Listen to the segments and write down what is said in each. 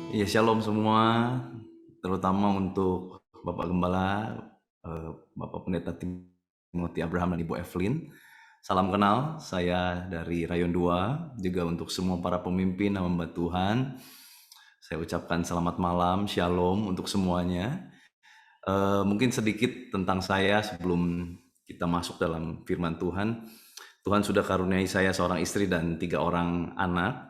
Ya, shalom semua, terutama untuk Bapak Gembala, Bapak Pendeta Timothy Abraham dan Ibu Evelyn. Salam kenal, saya dari Rayon 2, juga untuk semua para pemimpin hamba Tuhan. Saya ucapkan selamat malam, shalom untuk semuanya. Mungkin sedikit tentang saya sebelum kita masuk dalam firman Tuhan. Tuhan sudah karuniai saya seorang istri dan 3 orang anak.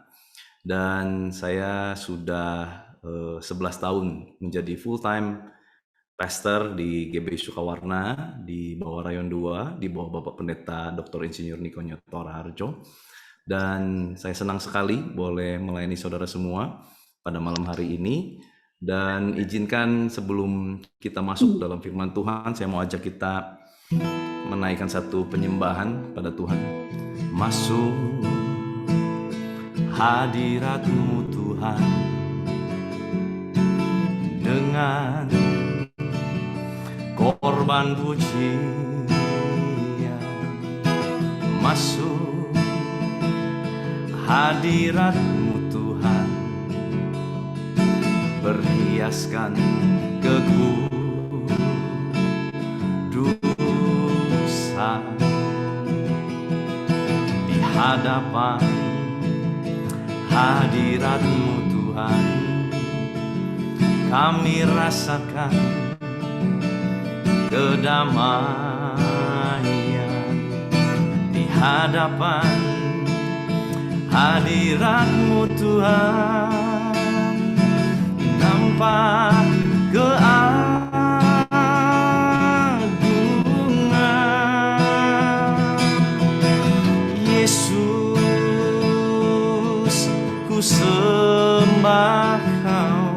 Dan saya sudah 11 tahun menjadi full time pastor di GBI Sukawarna di bawah Rayon 2, di bawah Bapak Pendeta Dr. Insinyur Niko Nyotora Harjo. Dan saya senang sekali boleh melayani saudara semua pada malam hari ini. Dan izinkan sebelum kita masuk dalam firman Tuhan, saya mau ajak kita menaikkan satu penyembahan pada Tuhan. Masuk hadirat-Mu Tuhan, dengan korban pujian, masuk hadirat-Mu Tuhan, berhiaskan kekudusan di hadapan hadirat-Mu Tuhan. Kami rasakan kedamaian di hadapan hadirat-Mu Tuhan. Nampak keagungan Yesus, ku sembah Kau,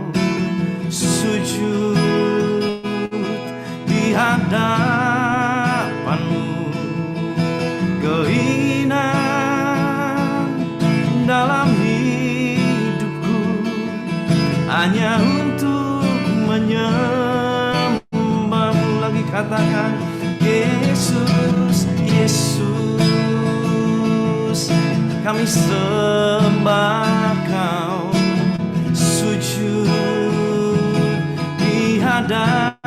sujud di hadapan-Mu. Keinginan dalam hidupku hanya untuk menyembah-Mu. Lagi katakan, Yesus, Yesus, kami sembah Kau, sujud di hadapan-Mu.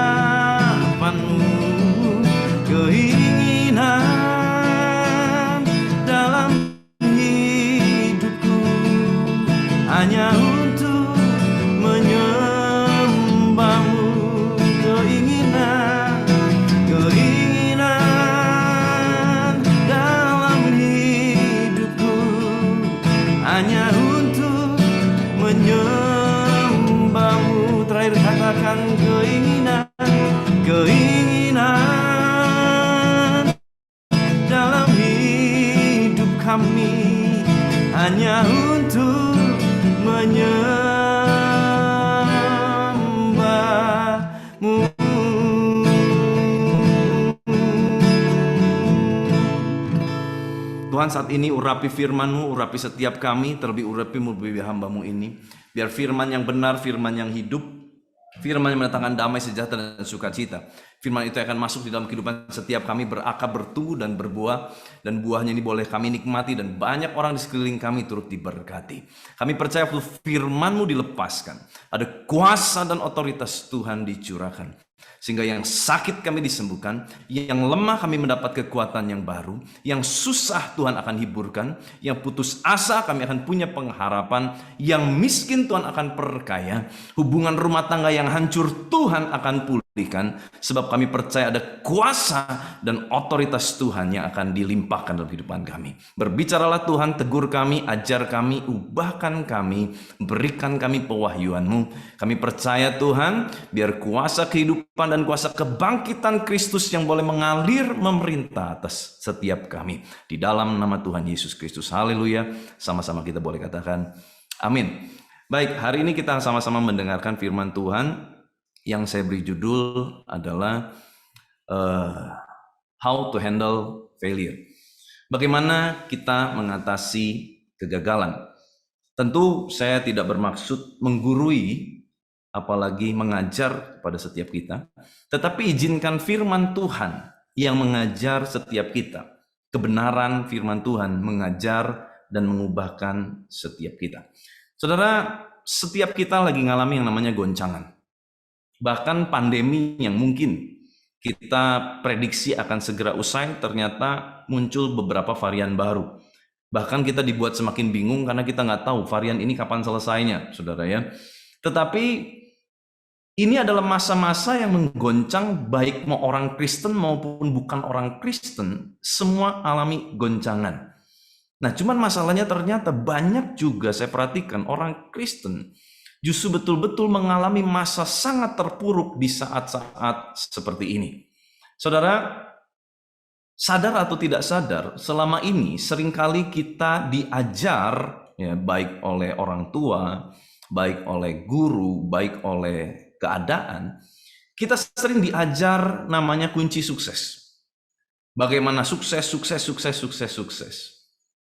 Keinginan dalam hidupku hanya untuk menyembah-Mu. Keinginan dalam hidupku hanya untuk menyembah-Mu. Terakhir katakan, keinginan dalam hidup kami hanya untuk menyembah-Mu. Tuhan, saat ini urapi firman-Mu, urapi setiap kami, terlebih urapi-Mu hamba-Mu ini. Biar firman yang benar, firman yang hidup, firman yang mendatangkan damai, sejahtera, dan sukacita. Firman itu akan masuk di dalam kehidupan setiap kami, berakar, bertumbuh, dan berbuah. Dan buahnya ini boleh kami nikmati, dan banyak orang di sekeliling kami turut diberkati. Kami percaya waktu firman-Mu dilepaskan, ada kuasa dan otoritas Tuhan dicurahkan. Sehingga yang sakit kami disembuhkan, yang lemah kami mendapat kekuatan yang baru, yang susah Tuhan akan hiburkan, yang putus asa kami akan punya pengharapan, yang miskin Tuhan akan perkaya, hubungan rumah tangga yang hancur Tuhan akan pulihkan, sebab kami percaya ada kuasa dan otoritas Tuhan yang akan dilimpahkan dalam kehidupan kami. Berbicaralah Tuhan, tegur kami, ajar kami, ubahkan kami, berikan kami pewahyuan-Mu. Kami percaya Tuhan, biar kuasa kehidupan dan kuasa kebangkitan Kristus yang boleh mengalir memerintah atas setiap kami. Di dalam nama Tuhan Yesus Kristus. Haleluya. Sama-sama kita boleh katakan amin. Baik, hari ini kita sama-sama mendengarkan firman Tuhan yang saya beri judul adalah How to Handle Failure. Bagaimana kita mengatasi kegagalan. Tentu saya tidak bermaksud menggurui, apalagi mengajar kepada setiap kita, tetapi izinkan firman Tuhan yang mengajar setiap kita. Kebenaran firman Tuhan mengajar dan mengubahkan setiap kita. Saudara, setiap kita lagi ngalami yang namanya goncangan. Bahkan pandemi yang mungkin kita prediksi akan segera usai, ternyata muncul beberapa varian baru. Bahkan kita dibuat semakin bingung karena kita nggak tahu varian ini kapan selesainya, saudara ya. Tetapi ini adalah masa-masa yang menggoncang, baik mau orang Kristen maupun bukan orang Kristen, semua alami goncangan. Nah, cuman masalahnya ternyata banyak juga saya perhatikan orang Kristen justru betul-betul mengalami masa sangat terpuruk di saat-saat seperti ini. Saudara, sadar atau tidak sadar, selama ini seringkali kita diajar, ya, baik oleh orang tua, baik oleh guru, baik oleh keadaan, kita sering diajar namanya kunci sukses. Bagaimana sukses, sukses, sukses, sukses, sukses.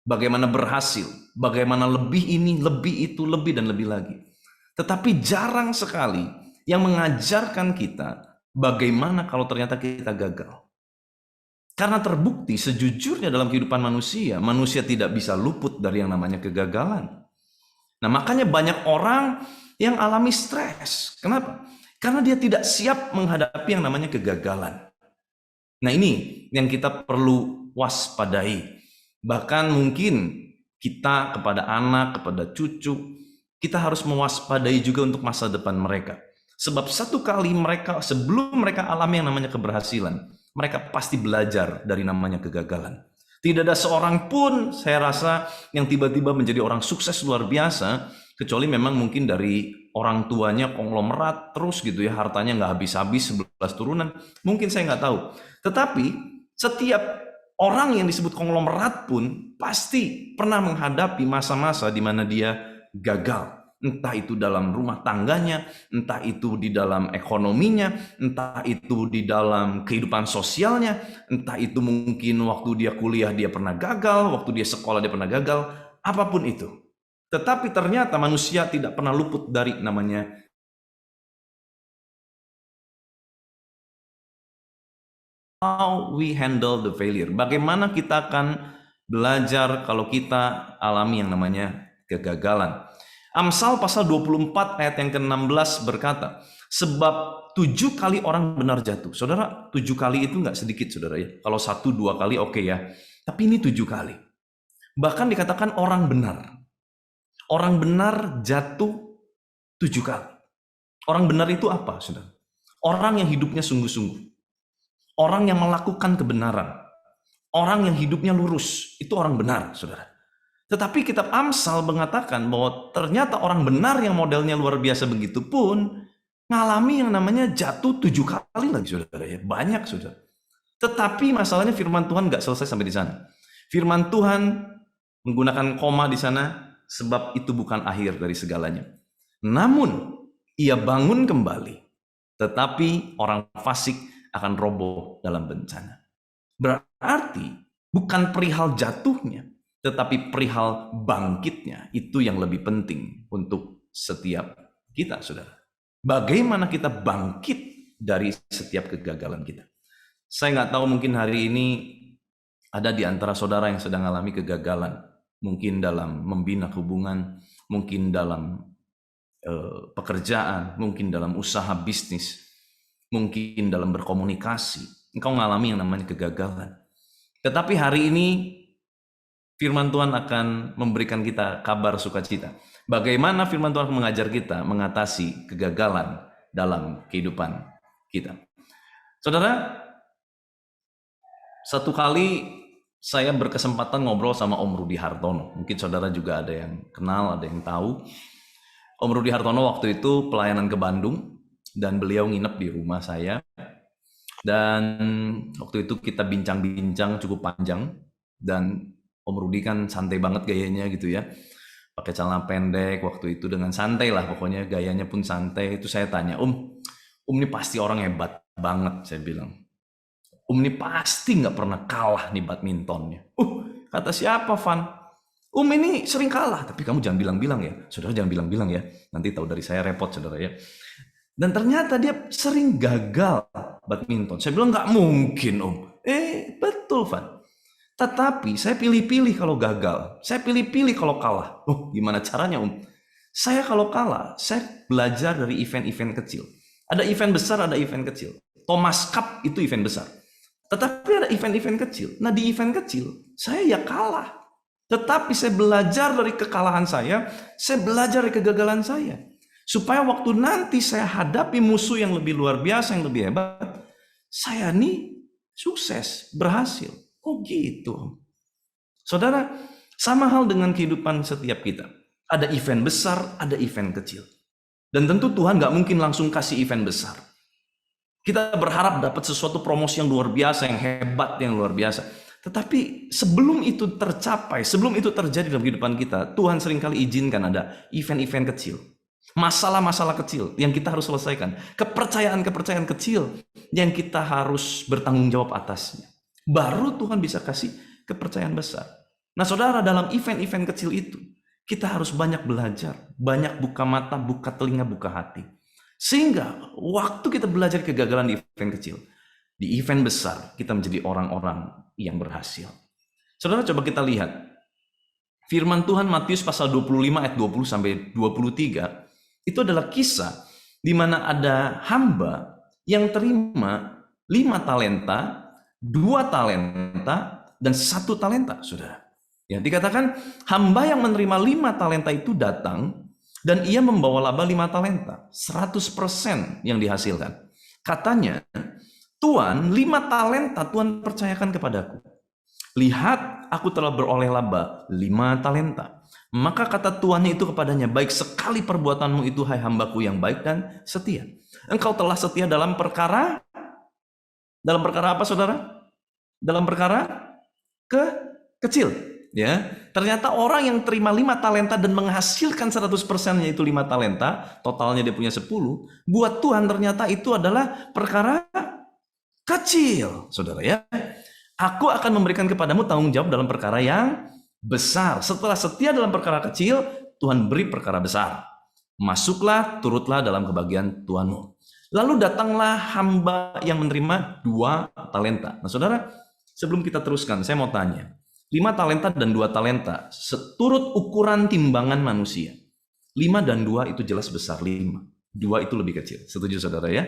Bagaimana berhasil, bagaimana lebih ini, lebih itu, lebih dan lebih lagi. Tetapi jarang sekali yang mengajarkan kita bagaimana kalau ternyata kita gagal. Karena terbukti sejujurnya dalam kehidupan manusia, manusia tidak bisa luput dari yang namanya kegagalan. Nah, makanya banyak orang yang alami stres. Kenapa? Karena dia tidak siap menghadapi yang namanya kegagalan. Nah, ini yang kita perlu waspadai. Bahkan mungkin kita kepada anak, kepada cucu, kita harus mewaspadai juga untuk masa depan mereka. Sebab satu kali mereka, sebelum mereka alami yang namanya keberhasilan, mereka pasti belajar dari namanya kegagalan. Tidak ada seorang pun saya rasa yang tiba-tiba menjadi orang sukses luar biasa, kecuali memang mungkin dari orang tuanya konglomerat terus gitu ya, hartanya nggak habis-habis 11 turunan. Mungkin saya nggak tahu. Tetapi setiap orang yang disebut konglomerat pun pasti pernah menghadapi masa-masa di mana dia gagal. Entah itu dalam rumah tangganya, entah itu di dalam ekonominya, entah itu di dalam kehidupan sosialnya, entah itu mungkin waktu dia kuliah dia pernah gagal, waktu dia sekolah dia pernah gagal, apapun itu. Tetapi ternyata manusia tidak pernah luput dari namanya how we handle the failure. Bagaimana kita akan belajar kalau kita alami yang namanya kegagalan. Amsal pasal 24 ayat yang ke-16 berkata, sebab 7 kali orang benar jatuh. Saudara, 7 kali itu nggak sedikit, saudara ya. Kalau 1-2 kali oke ya. Tapi ini 7 kali. Bahkan dikatakan orang benar. Orang benar jatuh 7 kali. Orang benar itu apa, saudara? Orang yang hidupnya sungguh-sungguh. Orang yang melakukan kebenaran. Orang yang hidupnya lurus. Itu orang benar, saudara. Tetapi kitab Amsal mengatakan bahwa ternyata orang benar yang modelnya luar biasa begitu pun ngalami yang namanya jatuh 7 kali lagi, saudara ya. Banyak, saudara. Tetapi masalahnya firman Tuhan nggak selesai sampai di sana. Firman Tuhan menggunakan koma di sana, sebab itu bukan akhir dari segalanya. Namun ia bangun kembali, tetapi orang fasik akan roboh dalam bencana. Berarti bukan perihal jatuhnya, tetapi perihal bangkitnya, itu yang lebih penting untuk setiap kita, saudara. Bagaimana kita bangkit dari setiap kegagalan kita. Saya nggak tahu, mungkin hari ini ada di antara saudara yang sedang alami kegagalan. Mungkin dalam membina hubungan, mungkin dalam pekerjaan, mungkin dalam usaha bisnis, mungkin dalam berkomunikasi. Engkau mengalami yang namanya kegagalan. Tetapi hari ini firman Tuhan akan memberikan kita kabar sukacita. Bagaimana firman Tuhan mengajar kita mengatasi kegagalan dalam kehidupan kita. Saudara, satu kali saya berkesempatan ngobrol sama Om Rudi Hartono. Mungkin saudara juga ada yang kenal, ada yang tahu. Om Rudi Hartono waktu itu pelayanan ke Bandung dan beliau nginep di rumah saya. Dan waktu itu kita bincang-bincang cukup panjang, dan Om Rudi kan santai banget gayanya gitu ya. Pakai celana pendek waktu itu, dengan santai lah pokoknya, gayanya pun santai. Itu saya tanya, Om ini pasti orang hebat banget, saya bilang. Om ini pasti nggak pernah kalah nih badmintonnya. Kata siapa, Van? Om ini sering kalah, tapi kamu jangan bilang-bilang ya. Saudara jangan bilang-bilang ya, nanti tahu dari saya repot, saudara ya. Dan ternyata dia sering gagal badminton. Saya bilang nggak mungkin, Om. Betul, Van. Tetapi saya pilih-pilih kalau gagal. Saya pilih-pilih kalau kalah. Gimana caranya, Om? Saya kalau kalah, saya belajar dari event-event kecil. Ada event besar, ada event kecil. Thomas Cup itu event besar. Tetapi ada event-event kecil. Nah di event kecil, saya ya kalah. Tetapi saya belajar dari kekalahan saya belajar dari kegagalan saya. Supaya waktu nanti saya hadapi musuh yang lebih luar biasa, yang lebih hebat, saya nih sukses, berhasil. Oh gitu. Saudara, sama hal dengan kehidupan setiap kita. Ada event besar, ada event kecil. Dan tentu Tuhan gak mungkin langsung kasih event besar. Kita berharap dapat sesuatu promosi yang luar biasa, yang hebat, yang luar biasa. Tetapi sebelum itu tercapai, sebelum itu terjadi dalam kehidupan kita, Tuhan seringkali izinkan ada event-event kecil. Masalah-masalah kecil yang kita harus selesaikan. Kepercayaan-kepercayaan kecil yang kita harus bertanggung jawab atasnya. Baru Tuhan bisa kasih kepercayaan besar. Nah saudara, dalam event-event kecil itu, kita harus banyak belajar, banyak buka mata, buka telinga, buka hati. Sehingga waktu kita belajar kegagalan di event kecil, di event besar kita menjadi orang-orang yang berhasil. Saudara, coba kita lihat firman Tuhan Matius pasal 25 ayat 20 sampai 23. Itu adalah kisah di mana ada hamba yang terima 5 talenta, 2 talenta, dan 1 talenta, saudara. Ya, dikatakan hamba yang menerima 5 talenta itu datang dan ia membawa laba 5 talenta, 100% yang dihasilkan. Katanya, Tuhan, 5 talenta Tuhan percayakan kepadaku. Lihat, aku telah beroleh laba 5 talenta. Maka kata Tuhannya itu kepadanya, baik sekali perbuatanmu itu, hai hambaku yang baik dan setia. Engkau telah setia dalam perkara apa, saudara? Dalam perkara kecil. Ya, ternyata orang yang terima 5 talenta dan menghasilkan 100% yaitu 5 talenta, totalnya dia punya 10, buat Tuhan ternyata itu adalah perkara kecil, saudara ya. Aku akan memberikan kepadamu tanggung jawab dalam perkara yang besar. Setelah setia dalam perkara kecil, Tuhan beri perkara besar. Masuklah, turutlah dalam kebahagiaan Tuhanmu. Lalu datanglah hamba yang menerima 2 talenta. Nah saudara, sebelum kita teruskan, saya mau tanya. 5 talenta dan 2 talenta seturut ukuran timbangan manusia. 5 dan 2 itu jelas besar, 5. 2 itu lebih kecil. Setuju saudara ya?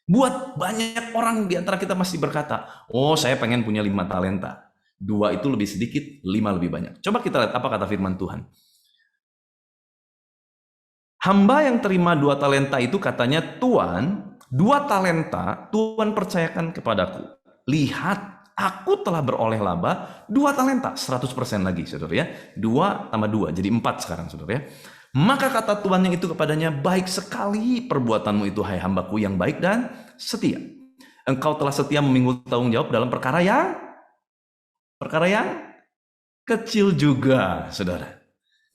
Buat banyak orang di antara kita masih berkata, oh saya pengen punya 5 talenta. 2 itu lebih sedikit, 5 lebih banyak. Coba kita lihat apa kata firman Tuhan. Hamba yang terima 2 talenta itu katanya, Tuhan, 2 talenta Tuhan percayakan kepadaku. Lihat, aku telah beroleh laba 2 talenta, 100% lagi, saudara ya. 2 tambah 2, jadi 4 sekarang, saudara ya. Maka kata Tuhan yang itu kepadanya, baik sekali perbuatanmu itu, hai hambaku yang baik dan setia. Engkau telah setia memikul tanggung jawab dalam perkara yang kecil juga, saudara.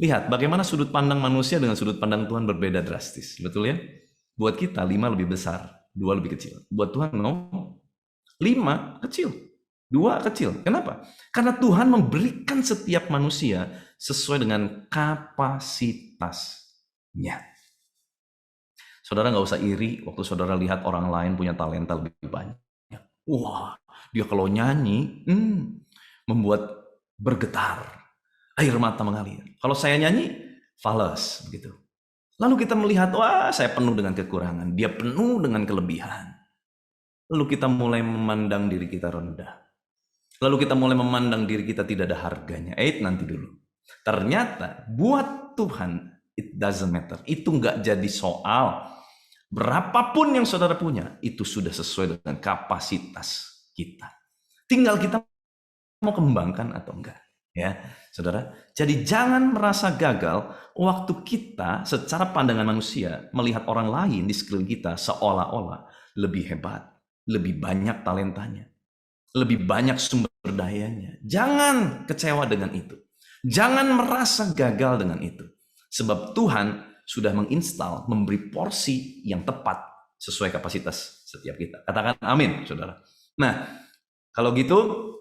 Lihat bagaimana sudut pandang manusia dengan sudut pandang Tuhan berbeda drastis, betul ya? Buat kita 5 lebih besar, 2 lebih kecil. Buat Tuhan no, 5 kecil, 2 kecil. Kenapa? Karena Tuhan memberikan setiap manusia sesuai dengan kapasitasnya. Saudara nggak usah iri waktu saudara lihat orang lain punya talenta lebih banyak. Wah, dia kalau nyanyi membuat bergetar, air mata mengalir. Kalau saya nyanyi, fales begitu. Lalu kita melihat, wah saya penuh dengan kekurangan, dia penuh dengan kelebihan. Lalu kita mulai memandang diri kita rendah. Lalu kita mulai memandang diri kita tidak ada harganya. Nanti dulu. Ternyata buat Tuhan, it doesn't matter. Itu nggak jadi soal. Berapapun yang saudara punya, itu sudah sesuai dengan kapasitas kita. Tinggal kita mau kembangkan atau enggak. Ya, saudara. Jadi jangan merasa gagal waktu kita secara pandangan manusia melihat orang lain di sekeliling kita seolah-olah lebih hebat, lebih banyak talentanya, lebih banyak sumber dayanya. Jangan kecewa dengan itu. Jangan merasa gagal dengan itu. Sebab Tuhan sudah menginstal, memberi porsi yang tepat sesuai kapasitas setiap kita. Katakan amin, saudara. Nah, kalau gitu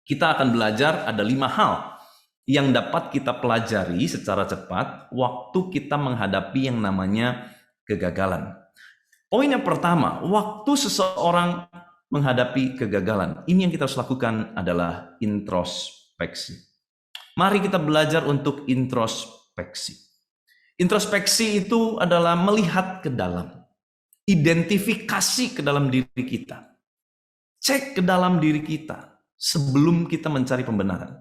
kita akan belajar ada 5 hal yang dapat kita pelajari secara cepat waktu kita menghadapi yang namanya kegagalan. Poin yang pertama, waktu seseorang menghadapi kegagalan, ini yang kita harus lakukan adalah introspeksi. Mari kita belajar untuk introspeksi. Introspeksi itu adalah melihat ke dalam, identifikasi ke dalam diri kita, cek ke dalam diri kita sebelum kita mencari pembenaran.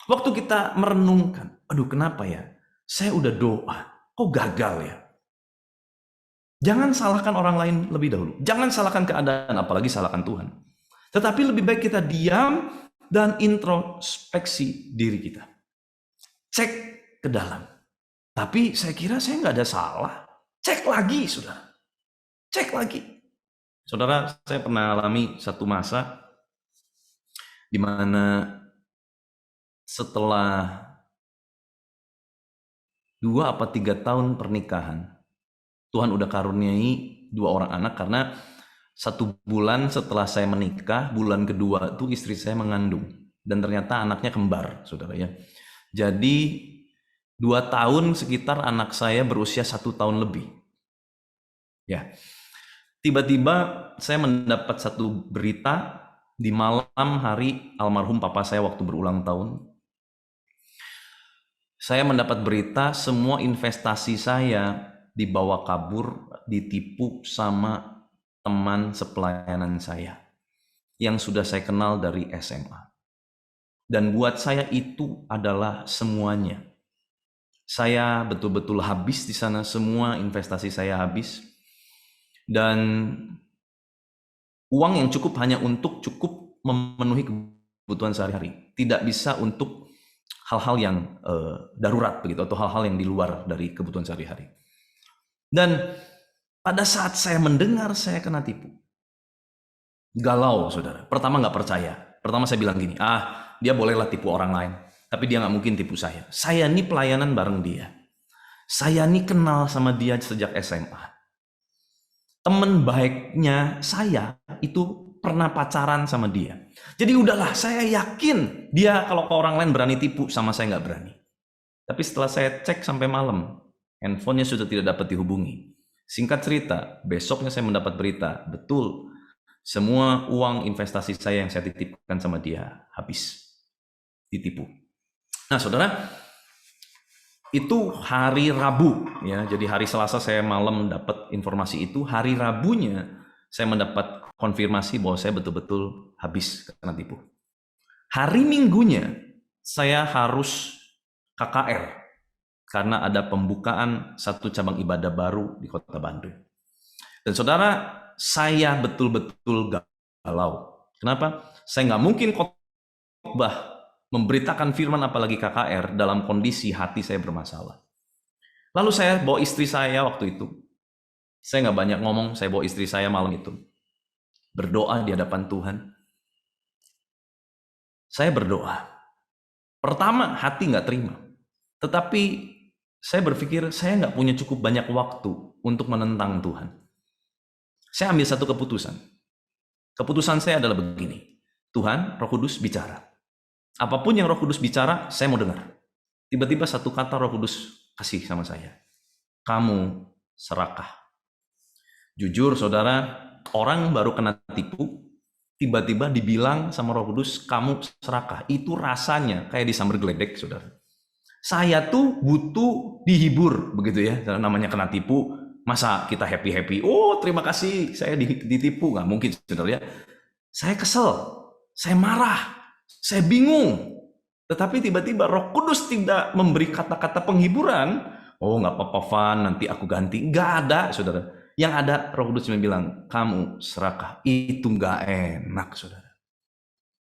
Waktu kita merenungkan, aduh kenapa ya, saya udah doa, kok gagal ya? Jangan salahkan orang lain lebih dahulu, jangan salahkan keadaan, apalagi salahkan Tuhan. Tetapi lebih baik kita diam dan introspeksi diri kita, cek ke dalam. Tapi saya kira saya nggak ada salah. Cek lagi, saudara. Cek lagi. Saudara, saya pernah alami satu masa di mana setelah 2 atau 3 tahun pernikahan, Tuhan udah karuniai 2 orang anak karena 1 bulan setelah saya menikah, bulan kedua tuh istri saya mengandung. Dan ternyata anaknya kembar, saudara ya. Jadi 2 tahun sekitar anak saya berusia 1 tahun lebih. Ya, tiba-tiba saya mendapat satu berita di malam hari almarhum papa saya waktu berulang tahun. Saya mendapat berita semua investasi saya dibawa kabur, ditipu sama teman sepelayanan saya yang sudah saya kenal dari SMA. Dan buat saya itu adalah semuanya. Saya betul-betul habis di sana, semua investasi saya habis. Dan uang yang cukup hanya untuk cukup memenuhi kebutuhan sehari-hari. Tidak bisa untuk hal-hal yang darurat begitu, atau hal-hal yang di luar dari kebutuhan sehari-hari. Dan pada saat saya mendengar saya kena tipu, galau saudara. Pertama nggak percaya. Pertama saya bilang gini, dia bolehlah tipu orang lain, tapi dia nggak mungkin tipu saya. Saya ini pelayanan bareng dia. Saya ini kenal sama dia sejak SMA. Teman baiknya saya itu pernah pacaran sama dia. Jadi udahlah, saya yakin dia kalau ke orang lain berani tipu, sama saya nggak berani. Tapi setelah saya cek sampai malam, handphonenya sudah tidak dapat dihubungi. Singkat cerita, besoknya saya mendapat berita, betul, semua uang investasi saya yang saya titipkan sama dia habis, ditipu. Nah saudara, itu hari Rabu ya. Jadi hari Selasa saya malam dapat informasi itu, hari Rabunya saya mendapat konfirmasi bahwa saya betul-betul habis kena tipu. Hari Minggunya saya harus KKR karena ada pembukaan satu cabang ibadah baru di Kota Bandung. Dan saudara, saya betul-betul galau. Kenapa? Saya nggak mungkin khotbah memberitakan firman apalagi KKR dalam kondisi hati saya bermasalah. Lalu saya bawa istri saya waktu itu. Saya nggak banyak ngomong, saya bawa istri saya malam itu. Berdoa di hadapan Tuhan. Saya berdoa. Pertama, hati nggak terima. Tetapi saya berpikir saya nggak punya cukup banyak waktu untuk menentang Tuhan. Saya ambil satu keputusan. Keputusan saya adalah begini. Tuhan, Roh Kudus bicara. Apapun yang Roh Kudus bicara, saya mau dengar. Tiba-tiba satu kata Roh Kudus kasih sama saya. Kamu serakah. Jujur saudara, orang baru kena tipu, tiba-tiba dibilang sama Roh Kudus, kamu serakah. Itu rasanya kayak disambar geledek, saudara. Saya tuh butuh dihibur, begitu ya. Namanya kena tipu, masa kita happy-happy? Oh, terima kasih, saya ditipu. Nggak mungkin, saudara ya. Saya kesel, saya marah, saya bingung. Tetapi tiba-tiba Roh Kudus tidak memberi kata-kata penghiburan. Oh, nggak apa-apa, Van, nanti aku ganti. Nggak ada, saudara. Yang ada Roh Kudus cuma bilang, kamu serakah. Itu nggak enak, saudara.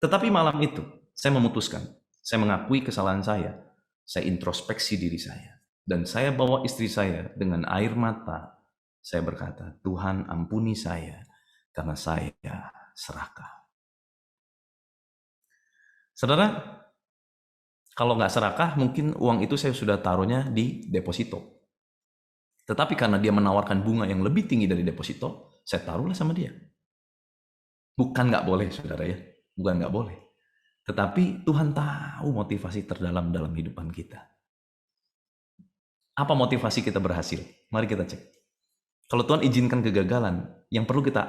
Tetapi malam itu, saya memutuskan. Saya mengakui kesalahan saya introspeksi diri saya. Dan saya bawa istri saya dengan air mata. Saya berkata, Tuhan ampuni saya karena saya serakah. Saudara, kalau nggak serakah, mungkin uang itu saya sudah taruhnya di deposito. Tetapi karena dia menawarkan bunga yang lebih tinggi dari deposito, saya taruhlah sama dia. Bukan nggak boleh, saudara ya. Bukan nggak boleh. Tetapi Tuhan tahu motivasi terdalam dalam kehidupan kita. Apa motivasi kita berhasil? Mari kita cek. Kalau Tuhan izinkan kegagalan, yang perlu kita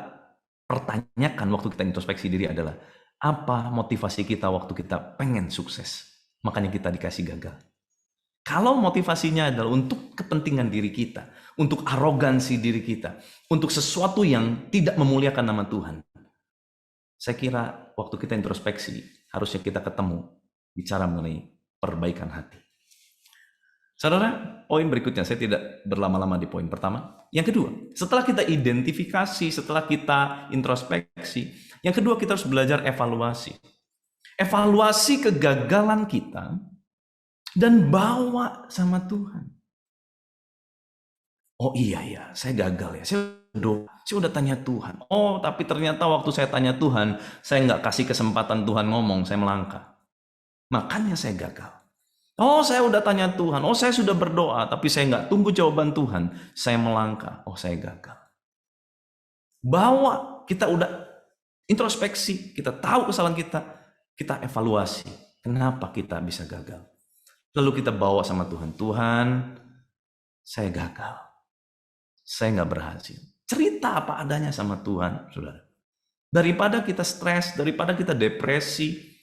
pertanyakan waktu kita introspeksi diri adalah, apa motivasi kita waktu kita pengen sukses? Makanya kita dikasih gagal. Kalau motivasinya adalah untuk kepentingan diri kita, untuk arogansi diri kita, untuk sesuatu yang tidak memuliakan nama Tuhan, saya kira waktu kita introspeksi, harusnya kita ketemu bicara mengenai perbaikan hati. Saudara, poin berikutnya, saya tidak berlama-lama di poin pertama. Yang kedua, setelah kita identifikasi, setelah kita introspeksi, yang kedua kita harus belajar evaluasi. Evaluasi kegagalan kita dan bawa sama Tuhan. Oh iya, saya gagal ya, saya udah tanya Tuhan. Oh, tapi ternyata waktu saya tanya Tuhan, saya nggak kasih kesempatan Tuhan ngomong, saya melangkah. Makanya saya gagal. Oh, saya udah tanya Tuhan. Oh, saya sudah berdoa, tapi saya nggak tunggu jawaban Tuhan. Saya melangkah. Oh, saya gagal. Bawa, kita udah introspeksi, kita tahu kesalahan kita, kita evaluasi. Kenapa kita bisa gagal? Lalu kita bawa sama Tuhan. Tuhan, saya gagal. Saya nggak berhasil. Cerita apa adanya sama Tuhan, saudara. Daripada kita stres, daripada kita depresi,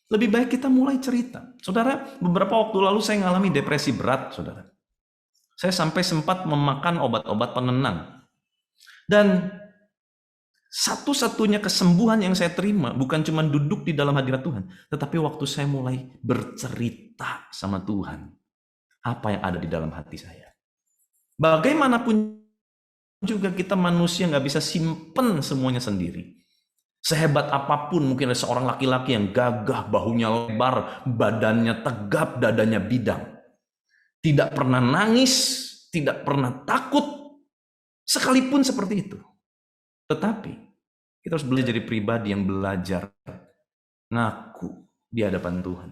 lebih baik kita mulai cerita. Saudara, beberapa waktu lalu saya mengalami depresi berat, saudara. Saya sampai sempat memakan obat-obat penenang. Dan satu-satunya kesembuhan yang saya terima bukan cuma duduk di dalam hadirat Tuhan, tetapi waktu saya mulai bercerita sama Tuhan, apa yang ada di dalam hati saya. Bagaimanapun juga kita manusia nggak bisa simpen semuanya sendiri. Sehebat apapun, mungkin ada seorang laki-laki yang gagah, bahunya lebar, badannya tegap, dadanya bidang. Tidak pernah nangis, tidak pernah takut, sekalipun seperti itu. Tetapi, kita harus belajar jadi pribadi yang belajar ngaku di hadapan Tuhan.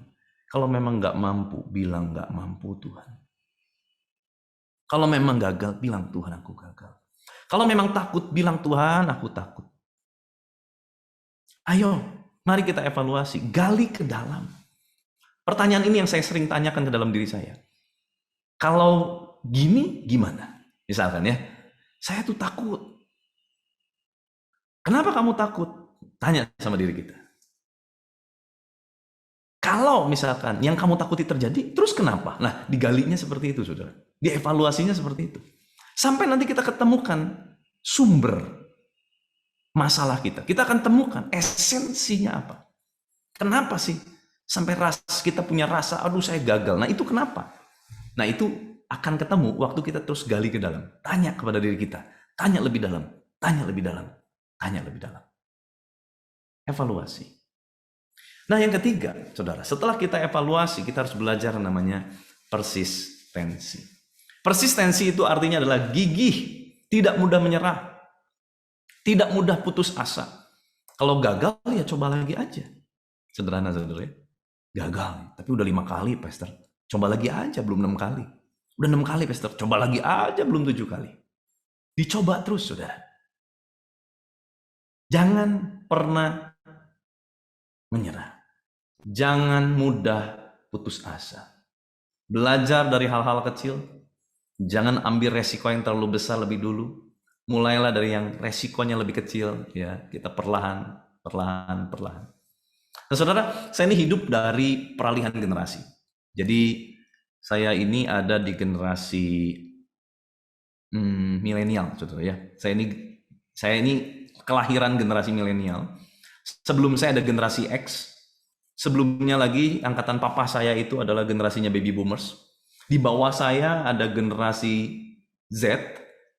Kalau memang nggak mampu, bilang nggak mampu Tuhan. Kalau memang gagal, bilang Tuhan aku gagal. Kalau memang takut, bilang Tuhan aku takut. Ayo, mari kita evaluasi, gali ke dalam. Pertanyaan ini yang saya sering tanyakan ke dalam diri saya. Kalau gini, gimana? Misalkan ya, saya tuh takut. Kenapa kamu takut? Tanya sama diri kita. Kalau misalkan yang kamu takuti terjadi, terus kenapa? Nah, digalinya seperti itu, saudara. Dievaluasinya seperti itu. Sampai nanti kita ketemukan sumber masalah kita. Kita akan temukan esensinya apa. Kenapa sih sampai kita punya rasa, aduh saya gagal. Nah itu kenapa? Nah itu akan ketemu waktu kita terus gali ke dalam. Tanya kepada diri kita. Tanya lebih dalam. Tanya lebih dalam. Tanya lebih dalam. Evaluasi. Nah yang ketiga, saudara. Setelah kita evaluasi, kita harus belajar namanya persistensi. Persistensi itu artinya adalah gigih. Tidak mudah menyerah. Tidak mudah putus asa. Kalau gagal ya coba lagi aja. Sederhana saudara ya. Gagal, tapi udah 5 kali Pastor. Coba lagi aja, belum 6 kali. Udah 6 kali Pastor, coba lagi aja, belum 7 kali. Dicoba terus saudara. Jangan pernah menyerah. Jangan mudah putus asa. Belajar dari hal-hal kecil. Jangan ambil resiko yang terlalu besar lebih dulu. Mulailah dari yang resikonya lebih kecil, ya kita perlahan. Nah, saudara, saya ini hidup dari peralihan generasi. Jadi saya ini ada di generasi milenial, saudara ya. Saya ini kelahiran generasi milenial. Sebelum saya ada generasi X. Sebelumnya lagi angkatan papa saya itu adalah generasinya baby boomers. Di bawah saya ada generasi Z.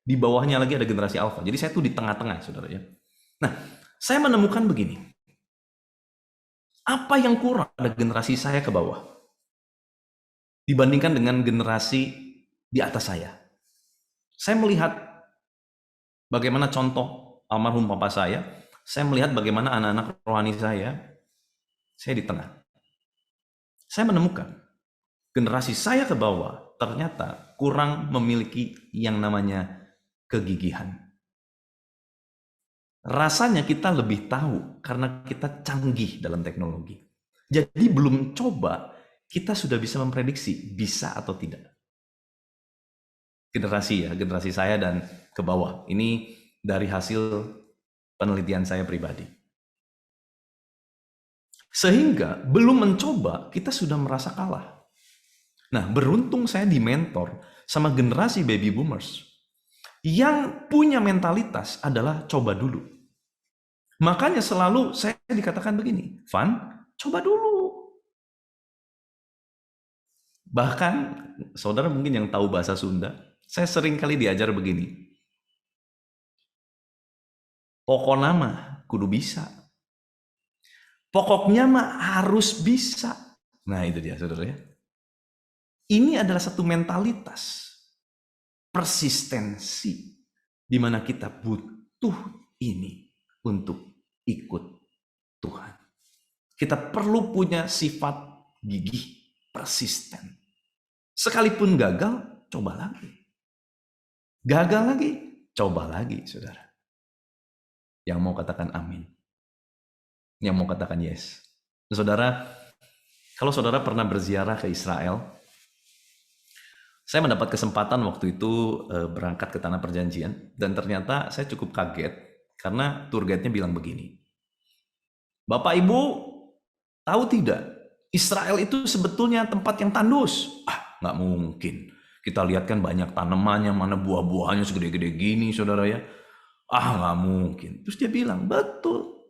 Di bawahnya lagi ada generasi alpha. Jadi saya tuh di tengah-tengah, saudara ya. Nah, saya menemukan begini. Apa yang kurang pada generasi saya ke bawah dibandingkan dengan generasi di atas saya? Saya melihat bagaimana contoh almarhum papa saya melihat bagaimana anak-anak rohani saya di tengah. Saya menemukan generasi saya ke bawah ternyata kurang memiliki yang namanya kegigihan. Rasanya kita lebih tahu karena kita canggih dalam teknologi. Jadi belum coba, kita sudah bisa memprediksi bisa atau tidak. Generasi saya dan ke bawah. Ini dari hasil penelitian saya pribadi. Sehingga belum mencoba, kita sudah merasa kalah. Nah, beruntung saya dimentor sama generasi baby boomers yang punya mentalitas adalah coba dulu. Makanya selalu saya dikatakan begini, Van, coba dulu. Bahkan, saudara mungkin yang tahu bahasa Sunda, saya sering kali diajar begini, pokoknya mah kudu bisa. Pokoknya mah harus bisa. Nah itu dia saudara ya. Ini adalah satu mentalitas, persistensi, di mana kita butuh ini untuk ikut Tuhan. Kita perlu punya sifat gigih, persisten. Sekalipun gagal, coba lagi. Gagal lagi, coba lagi, saudara. Yang mau katakan amin. Yang mau katakan yes. Saudara, kalau saudara pernah berziarah ke Israel, saya mendapat kesempatan waktu itu berangkat ke Tanah Perjanjian, dan ternyata saya cukup kaget karena tour guide-nya bilang begini, Bapak Ibu tahu tidak, Israel itu sebetulnya tempat yang tandus. Nggak mungkin. Kita lihat kan banyak tanamannya, mana buah-buahnya segede-gede gini, saudara ya. Nggak mungkin. Terus dia bilang, betul.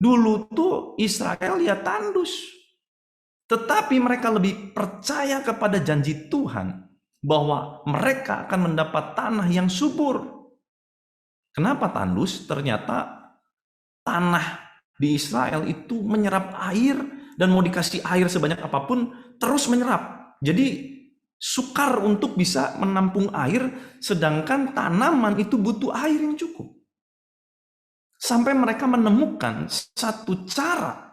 Dulu tuh Israel ya tandus. Tetapi mereka lebih percaya kepada janji Tuhan bahwa mereka akan mendapat tanah yang subur. Kenapa tandus? Ternyata tanah di Israel itu menyerap air dan mau dikasih air sebanyak apapun terus menyerap. Jadi sukar untuk bisa menampung air, sedangkan tanaman itu butuh air yang cukup. Sampai mereka menemukan satu cara.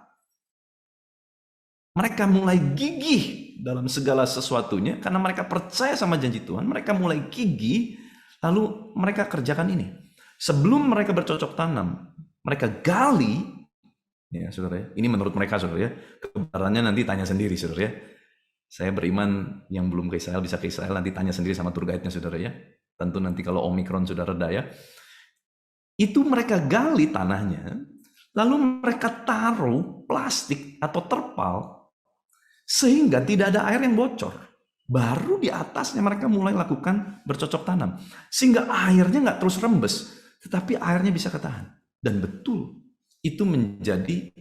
Mereka mulai gigih dalam segala sesuatunya karena mereka percaya sama janji Tuhan. Mereka mulai gigih, lalu mereka kerjakan ini. Sebelum mereka bercocok tanam, mereka gali, ya saudara ya. Ini menurut mereka saudara ya. Kebenarannya nanti tanya sendiri saudara ya. Saya beriman yang belum ke Israel bisa ke Israel, nanti tanya sendiri sama tour guide-nya saudara ya. Tentu nanti kalau Omikron sudah reda ya. Itu mereka gali tanahnya, lalu mereka taruh plastik atau terpal sehingga tidak ada air yang bocor. Baru di atasnya mereka mulai lakukan bercocok tanam. Sehingga airnya nggak terus rembes, tetapi airnya bisa ketahan. Dan betul, itu menjadi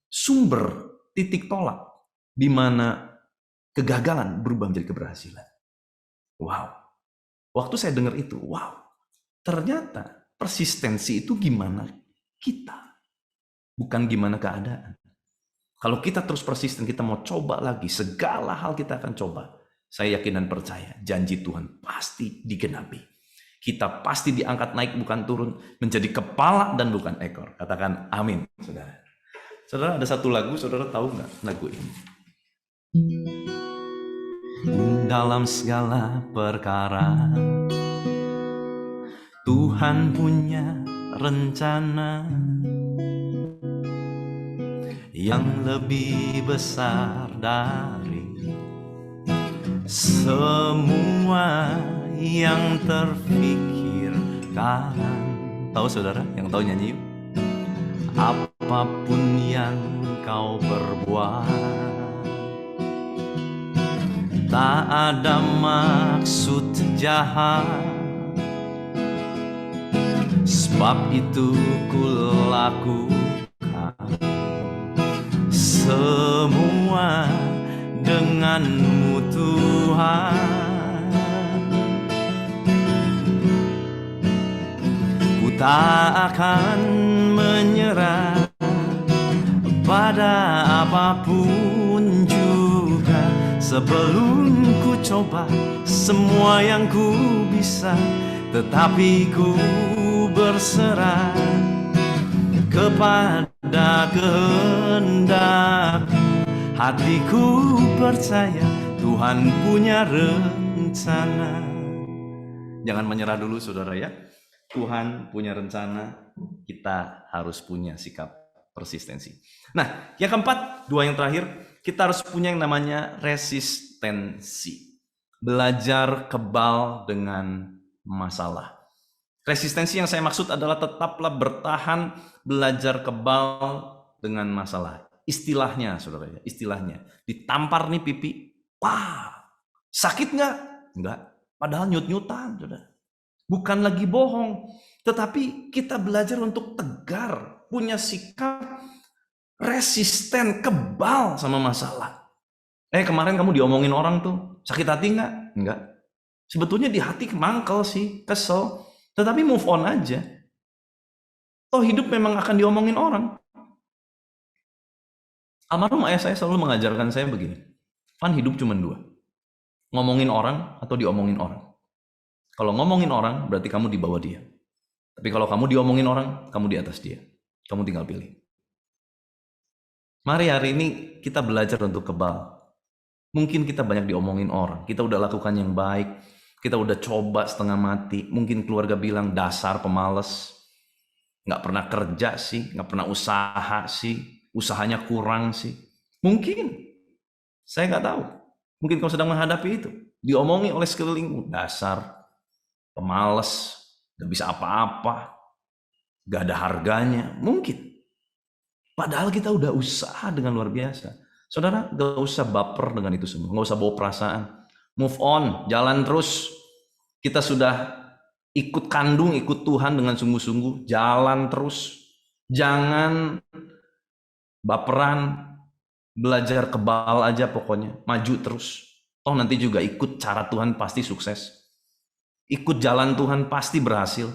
sumber titik tolak di mana kegagalan berubah menjadi keberhasilan. Wow. Waktu saya dengar itu, wow. Ternyata persistensi itu gimana kita, bukan gimana keadaan. Kalau kita terus persisten, kita mau coba lagi, segala hal kita akan coba. Saya yakin dan percaya, janji Tuhan pasti digenapi. Kita pasti diangkat naik bukan turun, menjadi kepala dan bukan ekor. Katakan amin, saudara. Saudara, ada satu lagu, saudara tahu nggak lagu ini? Dalam segala perkara Tuhan punya rencana yang lebih besar dari semua yang terfikirkan. Tahu saudara yang tahu nyanyi? Apapun yang kau berbuat, tak ada maksud jahat, sebab itu ku lakukan semua denganmu Tuhan. Ku tak akan menyerah pada apapun juga, sebelum ku coba semua yang ku bisa, tetapi ku berserah kepada kehendak hatiku. Percaya Tuhan punya rencana. Jangan menyerah dulu saudara ya. Tuhan punya rencana, kita harus punya sikap persistensi. Nah, yang keempat, dua yang terakhir, kita harus punya yang namanya resistensi. Belajar kebal dengan masalah. Resistensi yang saya maksud adalah tetaplah bertahan, belajar kebal dengan masalah. Istilahnya, saudara ya, istilahnya. Ditampar nih pipi, Wah, sakit nggak? Enggak. Padahal nyut-nyutan, saudara. Bukan lagi bohong, tetapi kita belajar untuk tegar, punya sikap resisten, kebal sama masalah. Kemarin kamu diomongin orang tuh, sakit hati nggak? Enggak. Sebetulnya di hati mangkel sih, kesel. Tetapi move on aja. Toh hidup memang akan diomongin orang. Almarhum ayah saya selalu mengajarkan saya begini. Kan hidup cuma dua. Ngomongin orang atau diomongin orang. Kalau ngomongin orang, berarti kamu di bawah dia. Tapi kalau kamu diomongin orang, kamu di atas dia. Kamu tinggal pilih. Mari hari ini kita belajar untuk kebal. Mungkin kita banyak diomongin orang. Kita udah lakukan yang baik. Kita udah coba setengah mati. Mungkin keluarga bilang dasar pemalas. Nggak pernah kerja sih. Nggak pernah usaha sih. Usahanya kurang sih. Mungkin. Saya nggak tahu. Mungkin kau sedang menghadapi itu. Diomongi oleh sekelilingmu. Dasar pemalas, gak bisa apa-apa, gak ada harganya, mungkin. Padahal kita udah usaha dengan luar biasa. Saudara, gak usah baper dengan itu semua, gak usah bawa perasaan. Move on, jalan terus. Kita sudah ikut kandung, ikut Tuhan dengan sungguh-sungguh, jalan terus. Jangan baperan, belajar kebal aja pokoknya, maju terus. Toh nanti juga ikut cara Tuhan pasti sukses. Ikut jalan Tuhan pasti berhasil.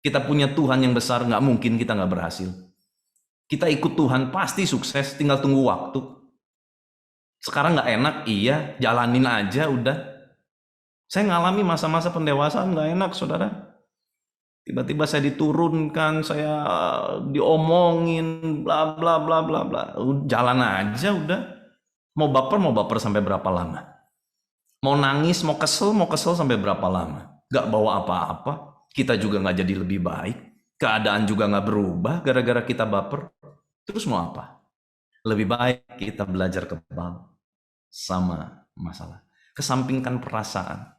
Kita punya Tuhan yang besar, nggak mungkin kita nggak berhasil. Kita ikut Tuhan pasti sukses, tinggal tunggu waktu. Sekarang nggak enak, iya, jalanin aja udah. Saya ngalami masa-masa pendewasaan nggak enak, saudara. Tiba-tiba saya diturunkan, saya diomongin, bla bla bla bla bla. Jalan aja udah. Mau baper sampai berapa lama? Mau nangis, mau kesel sampai berapa lama? Gak bawa apa-apa. Kita juga gak jadi lebih baik. Keadaan juga gak berubah gara-gara kita baper. Terus mau apa? Lebih baik kita belajar kebal sama masalah. Kesampingkan perasaan.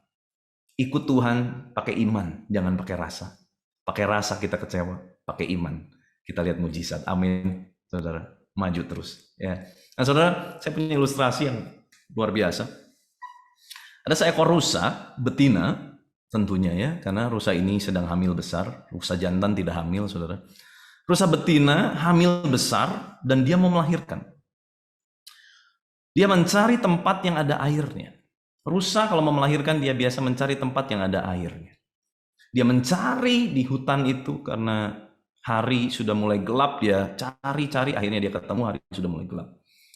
Ikut Tuhan pakai iman, jangan pakai rasa. Pakai rasa kita kecewa, pakai iman. Kita lihat mujizat. Amin. Saudara, maju terus. Ya. Nah saudara, saya punya ilustrasi yang luar biasa. Ada seekor rusa betina tentunya ya, karena rusa ini sedang hamil besar. Rusa jantan tidak hamil, saudara. Rusa betina hamil besar dan dia mau melahirkan. Dia mencari tempat yang ada airnya. Rusa kalau mau melahirkan dia biasa mencari tempat yang ada airnya. Dia mencari di hutan itu karena hari sudah mulai gelap, dia cari-cari, akhirnya dia ketemu, hari sudah mulai gelap.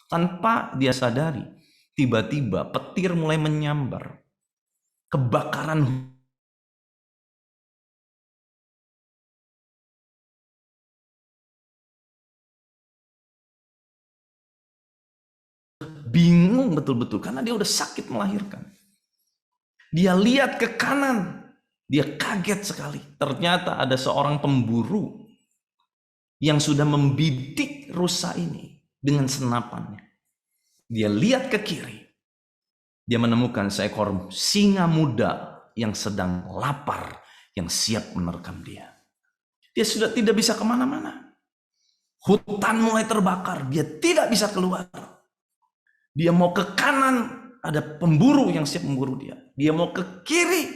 Tanpa dia sadari, tiba-tiba petir mulai menyambar. Kebakaran bingung betul-betul karena dia udah sakit melahirkan. Dia lihat ke kanan, dia kaget sekali. Ternyata ada seorang pemburu yang sudah membidik rusa ini dengan senapannya. Dia lihat ke kiri. Dia menemukan seekor singa muda yang sedang lapar, yang siap menerkam dia. Dia sudah tidak bisa kemana-mana. Hutan mulai terbakar, dia tidak bisa keluar. Dia mau ke kanan, ada pemburu yang siap memburu dia. Dia mau ke kiri,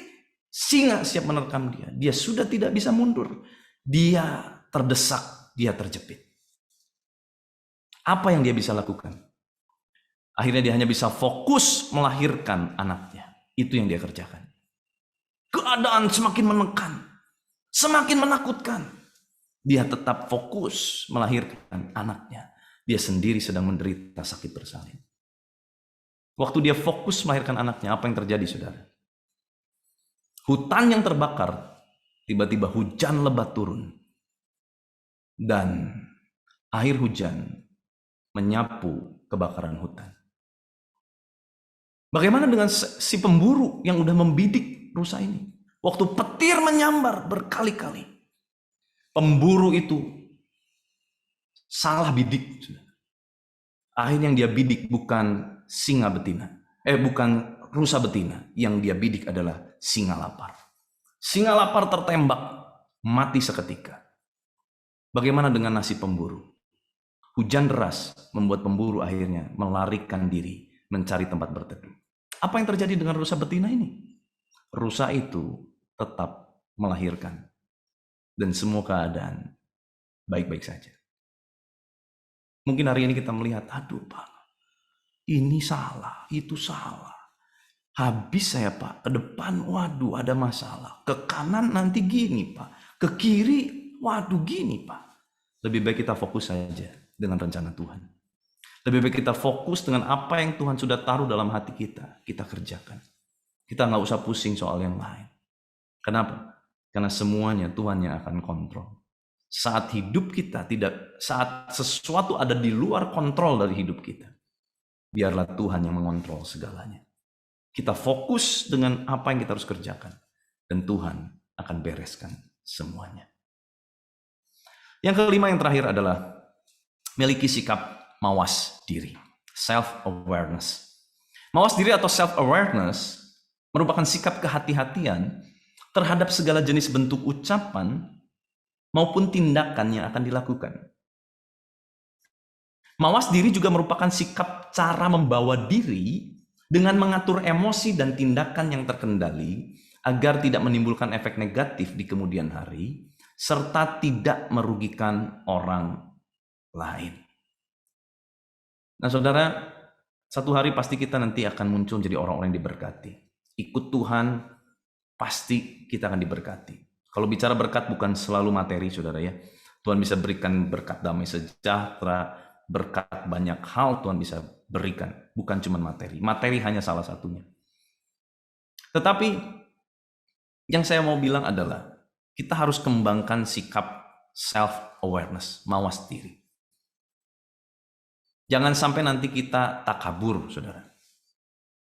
singa siap menerkam dia. Dia sudah tidak bisa mundur. Dia terdesak, dia terjepit. Apa yang dia bisa lakukan? Akhirnya dia hanya bisa fokus melahirkan anaknya. Itu yang dia kerjakan. Keadaan semakin menekan, semakin menakutkan. Dia tetap fokus melahirkan anaknya. Dia sendiri sedang menderita sakit bersalin. Waktu dia fokus melahirkan anaknya, apa yang terjadi, saudara? Hutan yang terbakar, tiba-tiba hujan lebat turun. Dan air hujan menyapu kebakaran hutan. Bagaimana dengan si pemburu yang udah membidik rusa ini? Waktu petir menyambar berkali-kali, pemburu itu salah bidik. Akhirnya yang dia bidik bukan singa betina, bukan rusa betina. Yang dia bidik adalah singa lapar. Singa lapar tertembak, mati seketika. Bagaimana dengan nasib pemburu? Hujan deras membuat pemburu akhirnya melarikan diri mencari tempat berteduh. Apa yang terjadi dengan rusa betina ini? Rusa itu tetap melahirkan dan semua keadaan baik-baik saja. Mungkin hari ini kita melihat, aduh Pak, ini salah, itu salah. Habis saya Pak, ke depan waduh ada masalah. Ke kanan nanti gini Pak, ke kiri waduh gini Pak. Lebih baik kita fokus saja dengan rencana Tuhan. Lebih baik kita fokus dengan apa yang Tuhan sudah taruh dalam hati kita kerjakan. Kita nggak usah pusing soal yang lain. Kenapa? Karena semuanya Tuhan yang akan kontrol. Saat hidup kita saat sesuatu ada di luar kontrol dari hidup kita, biarlah Tuhan yang mengontrol segalanya. Kita fokus dengan apa yang kita harus kerjakan, dan Tuhan akan bereskan semuanya. Yang kelima, yang terakhir adalah miliki sikap mawas diri, self-awareness. Mawas diri atau self-awareness merupakan sikap kehati-hatian terhadap segala jenis bentuk ucapan maupun tindakan yang akan dilakukan. Mawas diri juga merupakan sikap cara membawa diri dengan mengatur emosi dan tindakan yang terkendali agar tidak menimbulkan efek negatif di kemudian hari, serta tidak merugikan orang lain. Nah saudara, satu hari pasti kita nanti akan muncul jadi orang-orang yang diberkati. Ikut Tuhan, pasti kita akan diberkati. Kalau bicara berkat bukan selalu materi saudara ya. Tuhan bisa berikan berkat damai sejahtera, berkat banyak hal Tuhan bisa berikan. Bukan cuma materi. Materi hanya salah satunya. Tetapi yang saya mau bilang adalah kita harus kembangkan sikap self-awareness, mawas diri. Jangan sampai nanti kita takabur, saudara.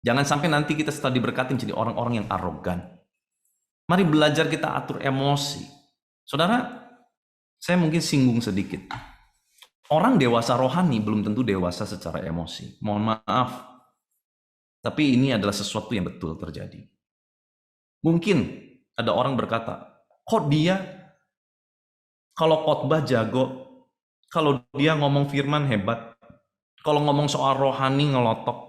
Jangan sampai nanti kita setelah diberkati menjadi orang-orang yang arogan. Mari belajar kita atur emosi. Saudara, saya mungkin singgung sedikit. Orang dewasa rohani belum tentu dewasa secara emosi. Mohon maaf. Tapi ini adalah sesuatu yang betul terjadi. Mungkin ada orang berkata, kok dia kalau khotbah jago, kalau dia ngomong firman hebat, kalau ngomong soal rohani ngelotok.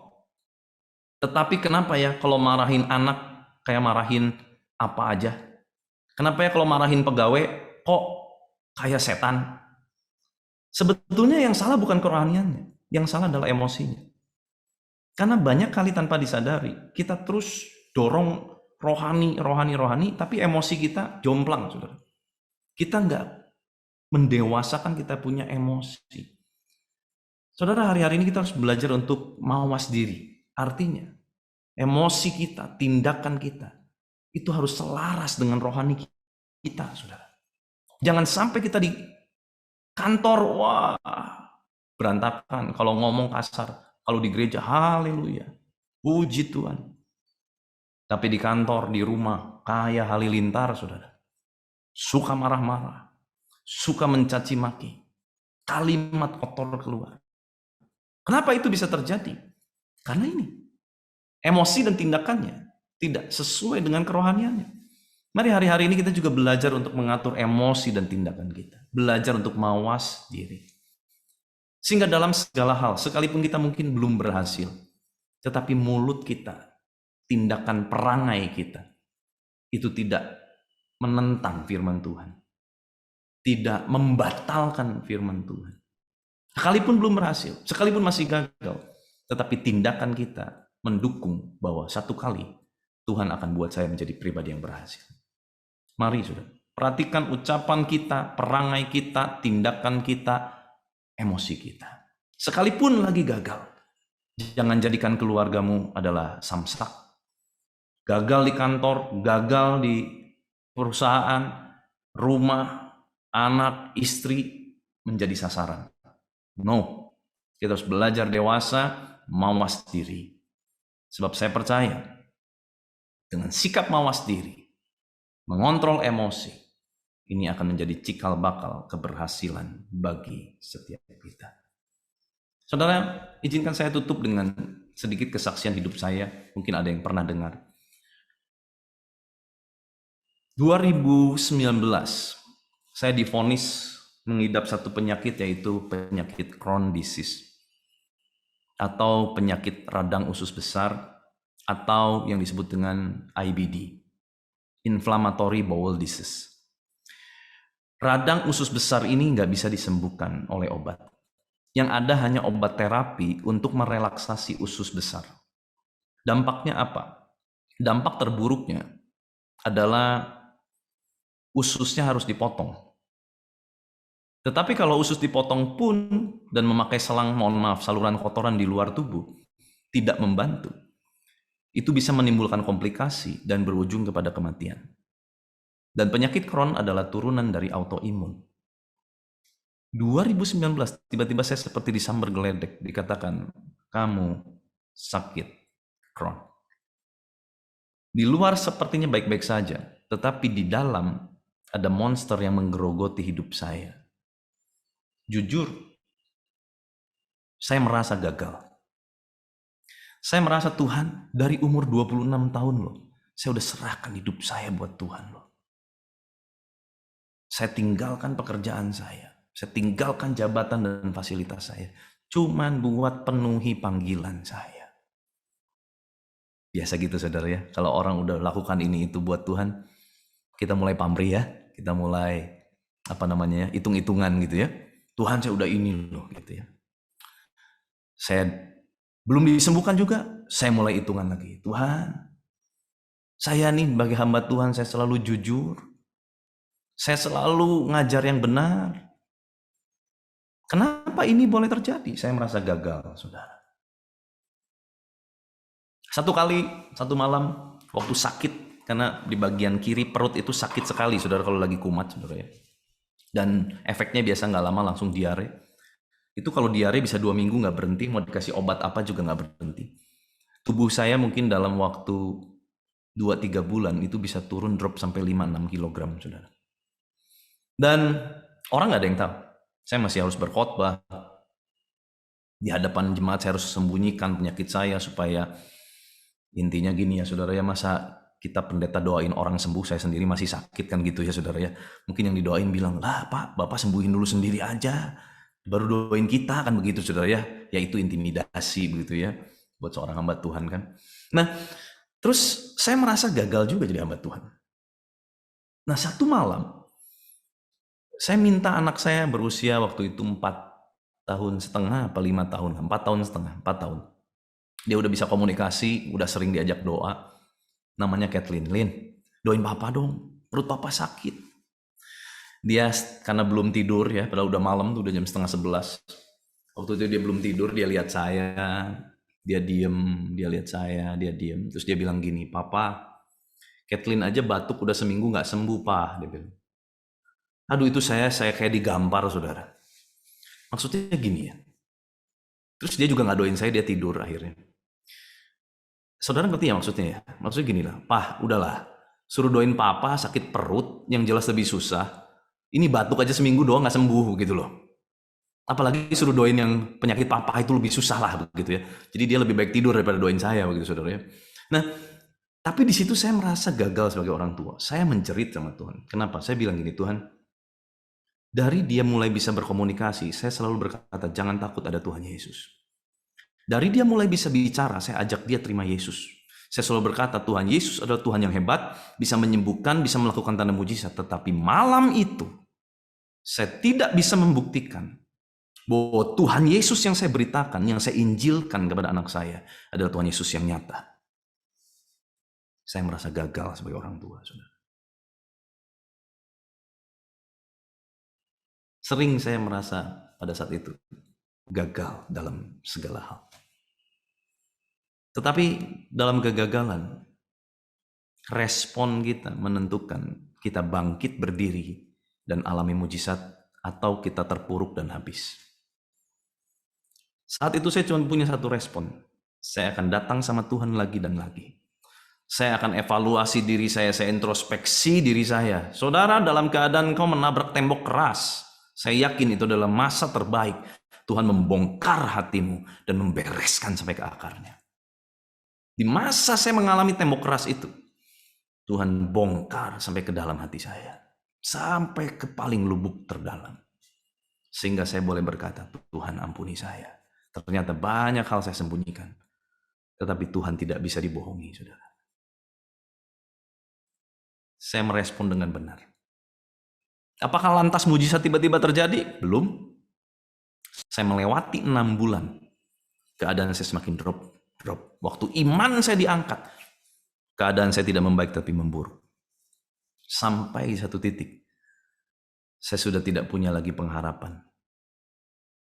Tetapi kenapa ya kalau marahin anak kayak marahin apa aja? Kenapa ya kalau marahin pegawai kok kayak setan? Sebetulnya yang salah bukan kerohaniannya, yang salah adalah emosinya. Karena banyak kali tanpa disadari kita terus dorong rohani, tapi emosi kita jomplang, saudara. Kita nggak mendewasakan kita punya emosi. Saudara, hari-hari ini kita harus belajar untuk mawas diri. Artinya, emosi kita, tindakan kita, itu harus selaras dengan rohani kita, saudara. Jangan sampai kita di kantor, wah, berantakan. Kalau ngomong kasar, kalau di gereja, haleluya, puji Tuhan. Tapi di kantor, di rumah, kayak halilintar, saudara. Suka marah-marah, suka mencaci maki, kalimat kotor keluar. Kenapa itu bisa terjadi? Karena ini, emosi dan tindakannya tidak sesuai dengan kerohaniannya. Mari hari-hari ini kita juga belajar untuk mengatur emosi dan tindakan kita. Belajar untuk mawas diri. Sehingga dalam segala hal, sekalipun kita mungkin belum berhasil, tetapi mulut kita, tindakan perangai kita, itu tidak menentang firman Tuhan. Tidak membatalkan firman Tuhan. Sekalipun belum berhasil, sekalipun masih gagal, tetapi tindakan kita mendukung bahwa satu kali Tuhan akan buat saya menjadi pribadi yang berhasil. Mari saudara, perhatikan ucapan kita, perangai kita, tindakan kita, emosi kita. Sekalipun lagi gagal, jangan jadikan keluargamu adalah samsak. Gagal di kantor, gagal di perusahaan, rumah, anak, istri menjadi sasaran. No, kita harus belajar dewasa, mawas diri. Sebab saya percaya, dengan sikap mawas diri, mengontrol emosi, ini akan menjadi cikal bakal keberhasilan bagi setiap kita. Saudara, izinkan saya tutup dengan sedikit kesaksian hidup saya. Mungkin ada yang pernah dengar. 2019, saya divonis mengidap satu penyakit, yaitu penyakit Crohn disease. atau penyakit radang usus besar, atau yang disebut dengan IBD, Inflammatory Bowel Disease. Radang usus besar ini nggak bisa disembuhkan oleh obat. Yang ada hanya obat terapi untuk merelaksasi usus besar. Dampaknya apa? Dampak terburuknya adalah ususnya harus dipotong. Tetapi kalau usus dipotong pun dan memakai selang, saluran kotoran di luar tubuh, tidak membantu. Itu bisa menimbulkan komplikasi dan berujung kepada kematian. Dan penyakit Crohn adalah turunan dari autoimun. 2019 tiba-tiba saya seperti disambar geledek, dikatakan kamu sakit Crohn. Di luar sepertinya baik-baik saja, tetapi di dalam ada monster yang menggerogoti hidup saya. Jujur, saya merasa gagal. Saya merasa Tuhan, dari umur 26 tahun loh, saya udah serahkan hidup saya buat Tuhan loh. Saya tinggalkan pekerjaan saya tinggalkan jabatan dan fasilitas saya, cuman buat penuhi panggilan saya. Biasa gitu saudara ya, kalau orang udah lakukan ini itu buat Tuhan, kita mulai pamrih ya, kita mulai hitung-hitungan gitu ya. Tuhan saya udah ini loh gitu ya. Saya belum disembuhkan juga, saya mulai hitungan lagi. Tuhan, saya nih bagi hamba Tuhan, saya selalu jujur. Saya selalu ngajar yang benar. Kenapa ini boleh terjadi? Saya merasa gagal, saudara. Satu malam, waktu sakit, karena di bagian kiri perut itu sakit sekali, saudara, kalau lagi kumat, saudara ya. Dan efeknya biasa nggak lama langsung diare. Itu kalau diare bisa 2 minggu nggak berhenti, mau dikasih obat apa juga nggak berhenti. Tubuh saya mungkin dalam waktu 2-3 bulan itu bisa turun drop sampai 5-6 kilogram, saudara. Dan orang nggak ada yang tahu. Saya masih harus berkhotbah. Di hadapan jemaat saya harus sembunyikan penyakit saya supaya intinya gini ya saudara ya, masa kita pendeta doain orang sembuh, saya sendiri masih sakit kan gitu ya saudara ya. Mungkin yang didoain bilang, lah Pak, Bapak sembuhin dulu sendiri aja, baru doain kita kan begitu saudara ya. Ya itu intimidasi begitu ya, buat seorang hamba Tuhan kan. Nah terus saya merasa gagal juga jadi hamba Tuhan. Nah satu malam, saya minta anak saya berusia waktu itu 4 tahun setengah apa 5 tahun, 4 tahun setengah, 4 tahun. Dia udah bisa komunikasi, udah sering diajak doa. Namanya Kathleen. Lin, doain papa dong, perut papa sakit. Dia karena belum tidur ya, padahal udah malam tuh, udah jam 10:30. Waktu itu dia belum tidur, dia lihat saya, dia diem, dia lihat saya, dia diem. Terus dia bilang gini, papa, Kathleen aja batuk udah seminggu gak sembuh pak, dia bilang. Aduh itu saya kayak digampar saudara. Maksudnya gini ya. Terus dia juga gak doain saya, dia tidur akhirnya. Saudara ngerti ya maksudnya ya? Maksudnya gini lah, Pak, udahlah. Suruh doain papa sakit perut yang jelas lebih susah. Ini batuk aja seminggu doang gak sembuh gitu loh. Apalagi suruh doain yang penyakit papa itu lebih susah lah begitu ya. Jadi dia lebih baik tidur daripada doain saya begitu saudara ya. Nah, tapi di situ saya merasa gagal sebagai orang tua. Saya menjerit sama Tuhan. Kenapa? Saya bilang gini, Tuhan, dari dia mulai bisa berkomunikasi, saya selalu berkata, jangan takut ada Tuhan Yesus. Dari dia mulai bisa bicara, saya ajak dia terima Yesus. Saya selalu berkata, Tuhan Yesus adalah Tuhan yang hebat, bisa menyembuhkan, bisa melakukan tanda mujizat. Tetapi malam itu, saya tidak bisa membuktikan bahwa Tuhan Yesus yang saya beritakan, yang saya injilkan kepada anak saya, adalah Tuhan Yesus yang nyata. Saya merasa gagal sebagai orang tua, saudara. Sering saya merasa pada saat itu gagal dalam segala hal. Tetapi dalam kegagalan, respon kita menentukan kita bangkit berdiri dan alami mujizat atau kita terpuruk dan habis. Saat itu saya cuma punya satu respon. Saya akan datang sama Tuhan lagi dan lagi. Saya akan evaluasi diri saya introspeksi diri saya. Saudara, dalam keadaan kau menabrak tembok keras, saya yakin itu adalah masa terbaik. Tuhan membongkar hatimu dan membereskan sampai ke akarnya. Di masa saya mengalami tembok keras itu, Tuhan bongkar sampai ke dalam hati saya. Sampai ke paling lubuk terdalam. Sehingga saya boleh berkata, Tuhan ampuni saya. Ternyata banyak hal saya sembunyikan. Tetapi Tuhan tidak bisa dibohongi, saudara. Saya merespon dengan benar. Apakah lantas mujizat tiba-tiba terjadi? Belum. Saya melewati 6 bulan. Keadaan saya semakin drop. Waktu iman saya diangkat, keadaan saya tidak membaik tapi memburuk. Sampai satu titik, saya sudah tidak punya lagi pengharapan.